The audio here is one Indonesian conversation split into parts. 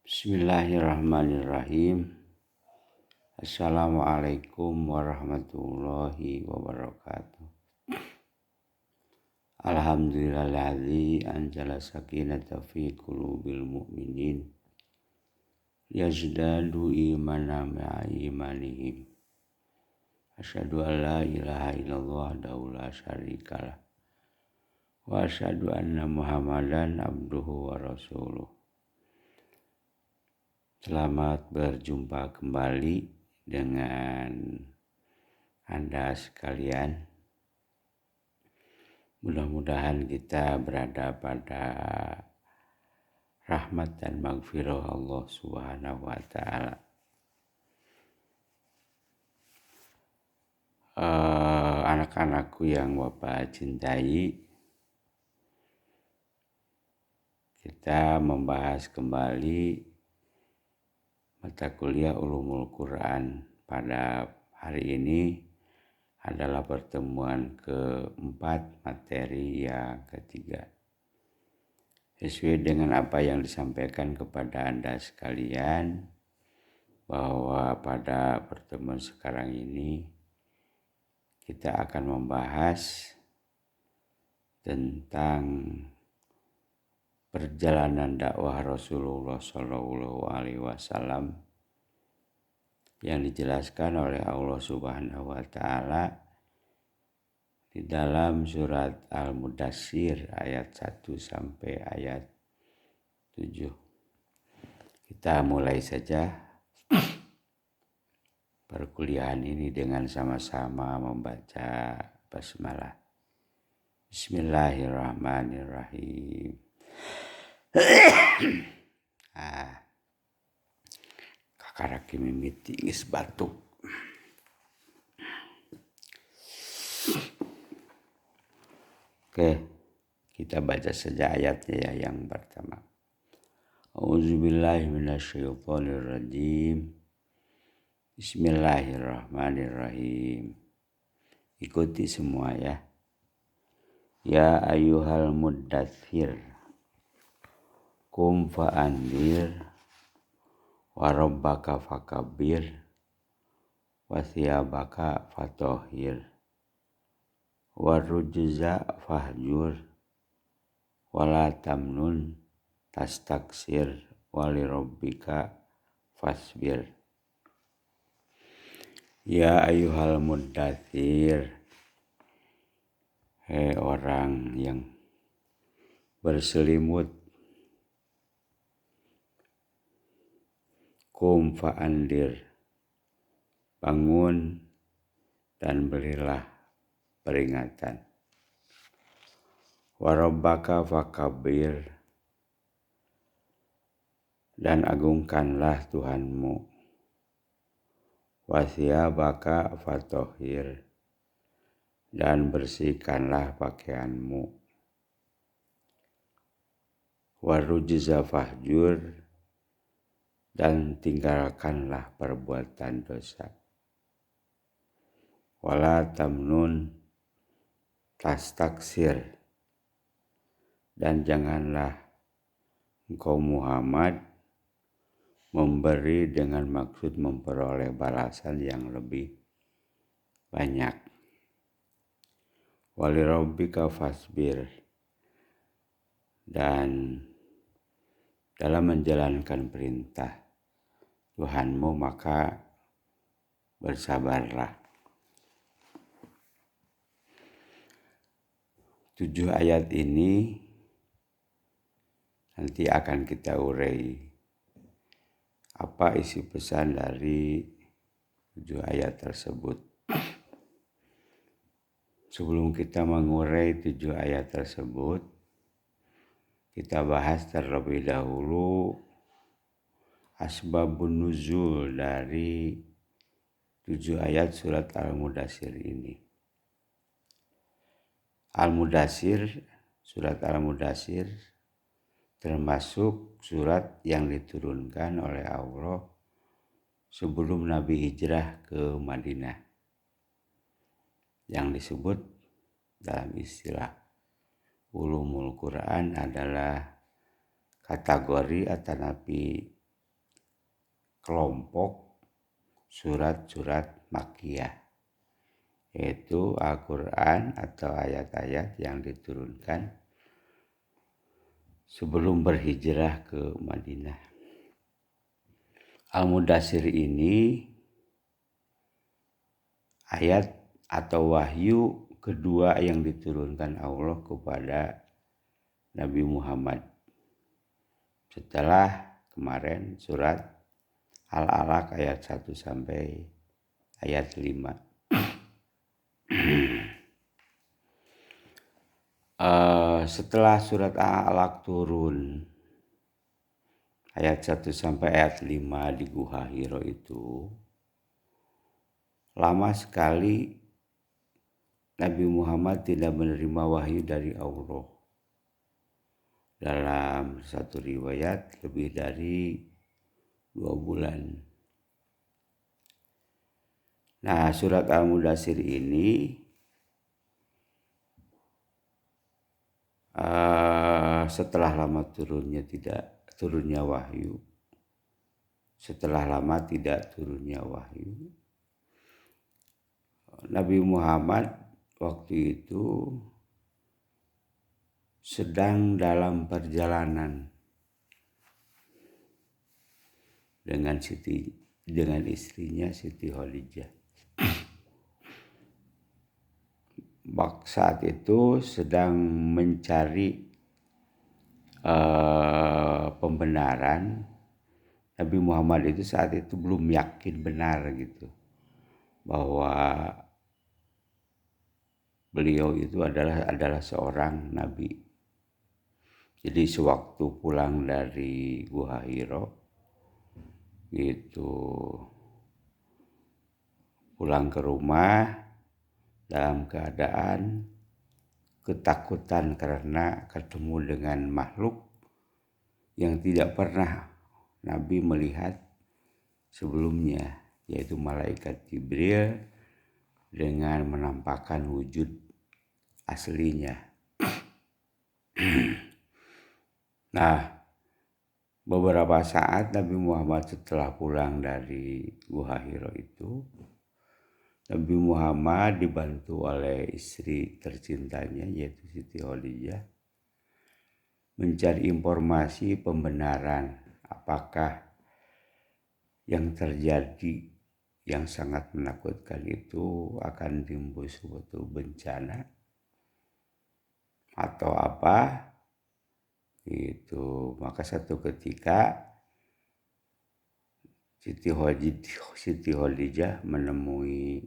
Bismillahirrahmanirrahim. Assalamualaikum warahmatullahi wabarakatuh. Alhamdulillahilladzi anzala sakinata fi qulubil mu'minin yazdadu imanan ma'a imanihim. Asyhadu an la ilaha illallah wahdahu la syarikalah wa asyhadu anna Muhammadan abduhu wa rasuluh. Selamat berjumpa kembali dengan Anda sekalian. Mudah-mudahan kita berada pada rahmat dan maghfirah Allah Subhanahu wa Ta'ala. Anak-anakku yang Bapak cintai, kita membahas kembali mata kuliah Ulumul Quran. Pada hari ini adalah pertemuan keempat, materi yang ketiga. Sesuai dengan apa yang disampaikan kepada Anda sekalian, bahwa pada pertemuan sekarang ini kita akan membahas tentang perjalanan dakwah Rasulullah SAW yang dijelaskan oleh Allah Subhanahu wa Ta'ala di dalam surat Al-Mudaththir ayat 1 sampai ayat 7. Kita mulai saja perkuliahan ini dengan sama-sama membaca basmalah. Bismillahirrahmanirrahim. Kakaraki mimiti geus batuk. Oke, kita baca saja ayatnya ya yang pertama. A'udzubillahi minasyaitonirrajim. Bismillahirrahmanirrahim. Ikuti semua ya. Ya ayyuhal muddaththir, qum fa'andzir wa rabbaka fakabbir wa thiyabaka fatahhir wa rujza fahjur wa la tamnun tastaksir wa li rabbika fasbir. Ya ayyuhal muddaththir, hei orang yang berselimut, qum fa'andir, bangun dan berilah peringatan. Wa rabbaka fakabbir, dan agungkanlah Tuhanmu. Wa thiyabaka fatahhir, dan bersihkanlah pakaianmu. Wa rujza fahjur, dan tinggalkanlah perbuatan dosa. Wala tamnun tastaksir, dan janganlah engkau Muhammad memberi dengan maksud memperoleh balasan yang lebih banyak. Wali rabbika fasbir, dan dalam menjalankan perintah Tuhanmu maka bersabarlah. 7 ayat ini nanti akan kita urai apa isi pesan dari 7 ayat tersebut. Sebelum kita mengurai 7 ayat tersebut, kita bahas terlebih dahulu asbabun nuzul dari 7 ayat surat Al-Mudaththir ini. Surat Al-Mudaththir termasuk surat yang diturunkan oleh Allah sebelum Nabi hijrah ke Madinah, yang disebut dalam istilah Ulumul Quran adalah kategori atanapi kelompok surat-surat Makkiyah, yaitu Al-Quran atau ayat-ayat yang diturunkan sebelum berhijrah ke Madinah. Al-Mudaththir ini ayat atau wahyu kedua yang diturunkan Allah kepada Nabi Muhammad setelah kemarin surat Al-Alaq ayat 1 sampai ayat 5. Setelah surat Al-Alaq turun ayat 1 sampai ayat 5 di Gua Hiro itu, lama sekali Nabi Muhammad tidak menerima wahyu dari Allah. Dalam satu riwayat lebih dari 2 bulan. Nah, surat Al-Mudaththir ini setelah lama turunnya wahyu, Nabi Muhammad waktu itu sedang dalam perjalanan dengan istrinya Siti Khadijah. Saat itu sedang mencari pembenaran. Nabi Muhammad itu saat itu belum yakin benar gitu bahwa beliau itu adalah seorang nabi. Jadi sewaktu pulang dari Gua Hiro gitu, pulang ke rumah dalam keadaan ketakutan karena ketemu dengan makhluk yang tidak pernah Nabi melihat sebelumnya, yaitu malaikat Jibril dengan menampakkan wujud aslinya. Nah, beberapa saat Nabi Muhammad setelah pulang dari Gua Hiro itu, Nabi Muhammad dibantu oleh istri tercintanya yaitu Siti Khadijah mencari informasi pembenaran apakah yang terjadi yang sangat menakutkan itu akan timbul suatu bencana atau apa gitu. Maka satu ketika Siti Khadijah menemui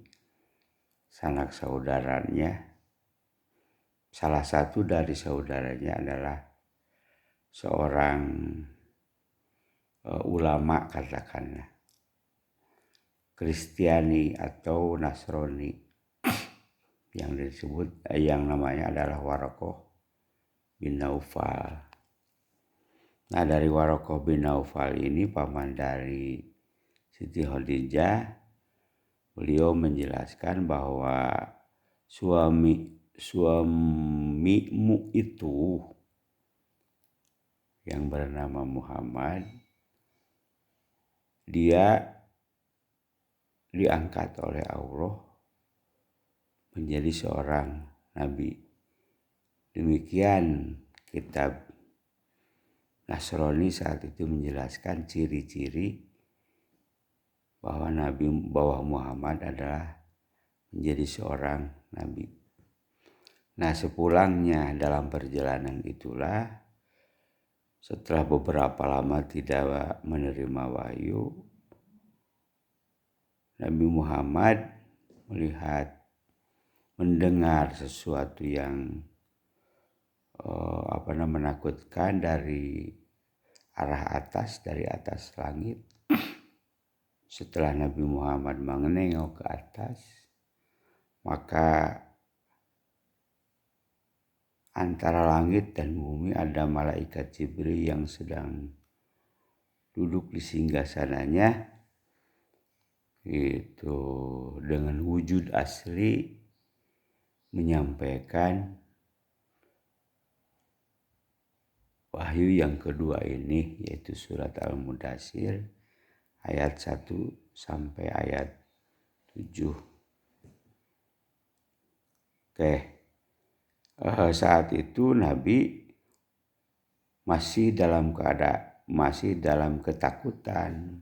sanak saudaranya. Salah satu dari saudaranya adalah seorang ulama, katakanlah Kristiani atau Nasrani, yang namanya adalah Waraqah bin Naufal. Nah, dari Waraqah bin Naufal ini paman dari Siti Khadijah, beliau menjelaskan bahwa suamimu itu yang bernama Muhammad, dia diangkat oleh Allah menjadi seorang nabi. Demikian kitab Nasrani saat itu menjelaskan ciri-ciri bahwa Muhammad adalah menjadi seorang nabi. Nah, sepulangnya dalam perjalanan itulah, setelah beberapa lama tidak menerima wahyu, Nabi Muhammad mendengar sesuatu yang menakutkan dari atas langit. Setelah Nabi Muhammad menengok ke atas, maka antara langit dan bumi ada malaikat Jibril yang sedang duduk di singgasananya itu dengan wujud asli menyampaikan wahyu yang kedua ini, yaitu surat Al-Mudaththir ayat 1 sampai ayat 7. Oke. Saat itu Nabi masih dalam ketakutan,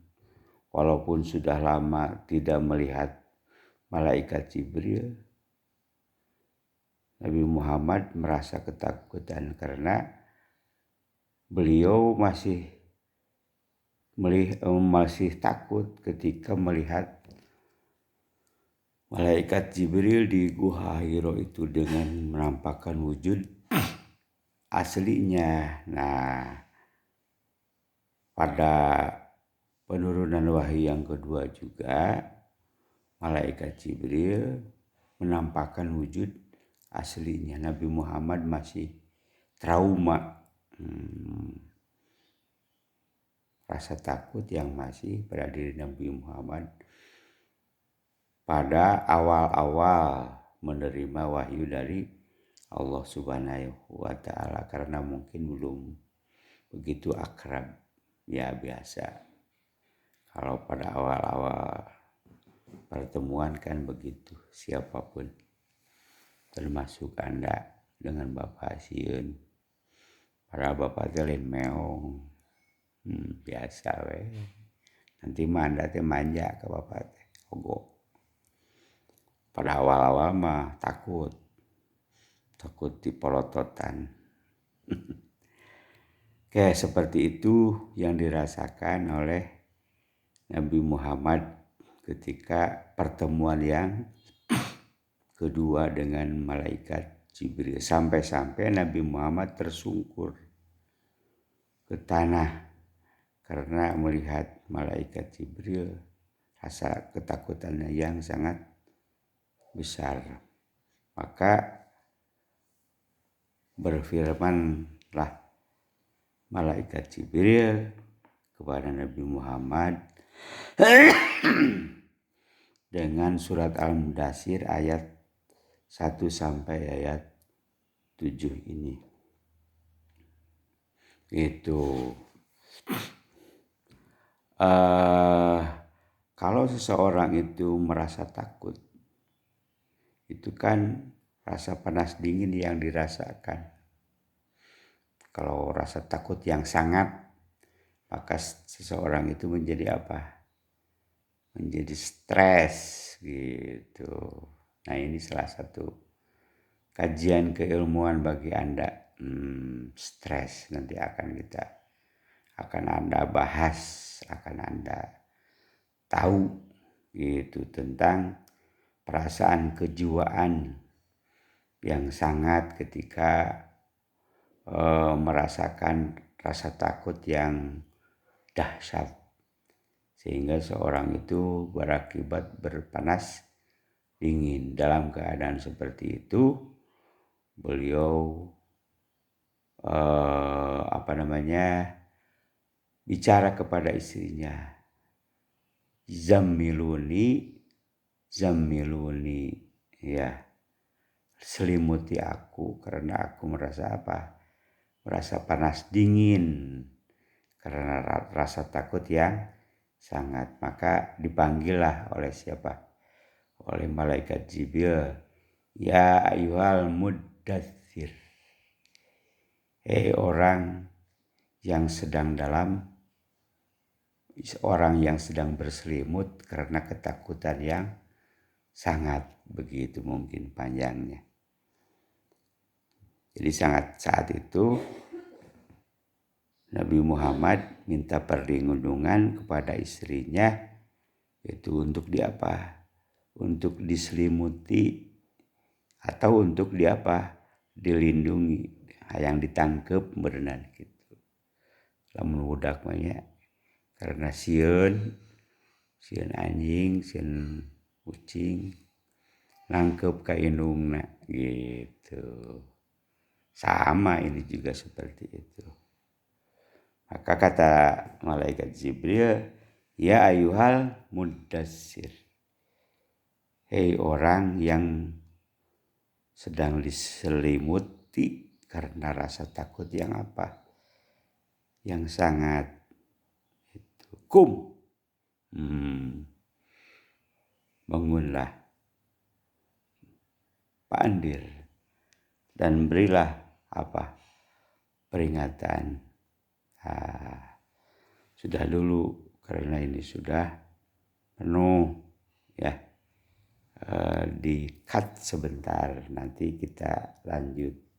walaupun sudah lama tidak melihat malaikat Jibril. Nabi Muhammad merasa ketakutan karena beliau masih takut ketika melihat malaikat Jibril di Gua Hiro itu dengan menampakkan wujud aslinya. Nah, pada penurunan wahyu yang kedua juga malaikat Jibril menampakkan wujud aslinya. Nabi Muhammad masih trauma, rasa takut yang masih pada diri Nabi Muhammad pada awal-awal menerima wahyu dari Allah Subhanahu wa Ta'ala, karena mungkin belum begitu akrab. Ya biasa, kalau pada awal-awal pertemuan kan begitu, siapapun termasuk Anda dengan Bapak sieun, para Bapak lain meong, biasa we. Nanti mah Anda teh manja ke Bapak teh ogo. Pada awal-awal mah takut dipolototan. Oke, seperti itu yang dirasakan oleh Nabi Muhammad ketika pertemuan yang kedua dengan malaikat Jibril. Sampai-sampai Nabi Muhammad tersungkur ke tanah karena melihat malaikat Jibril. Rasa ketakutannya yang sangat besar. Maka berfirmanlah malaikat Jibril kepada Nabi Muhammad dengan surat Al-Mudaththir ayat 1 sampai ayat 7 ini. Itu kalau seseorang itu merasa takut, itu kan rasa panas dingin yang dirasakan. Kalau rasa takut yang sangat, maka seseorang itu menjadi apa? Menjadi stres gitu. Nah, ini salah satu kajian keilmuan bagi Anda. Stres nanti akan Anda bahas, akan Anda tahu gitu tentang perasaan kejiwaan yang sangat ketika merasakan rasa takut yang dahsyat, sehingga seorang itu berakibat berpanas dingin. Dalam keadaan seperti itu, beliau bicara kepada istrinya, Zammiluni, ya, selimuti aku karena aku merasa apa? Merasa panas dingin karena rasa takut yang sangat. Maka dipanggillah oleh siapa? Oleh malaikat Jibril, ya ayyuhal muddatsir, orang yang sedang berselimut karena ketakutan yang sangat, begitu mungkin panjangnya. Jadi saat itu Nabi Muhammad minta perlindungan kepada istrinya, itu untuk untuk diselimuti atau untuk dilindungi, yang ditangkep berenang gitu. Lamun budak mah karena sieun anjing, sieun kucing nangkep ka indungna gitu. Sama ini juga seperti itu. Maka kata malaikat Jibril, ya ayyuhal muddatsir, orang yang sedang diselimuti karena rasa takut yang sangat. Kum, Bangunlah Pak Andir dan berilah peringatan. Sudah dulu karena ini sudah penuh ya. Di cut sebentar, nanti kita lanjut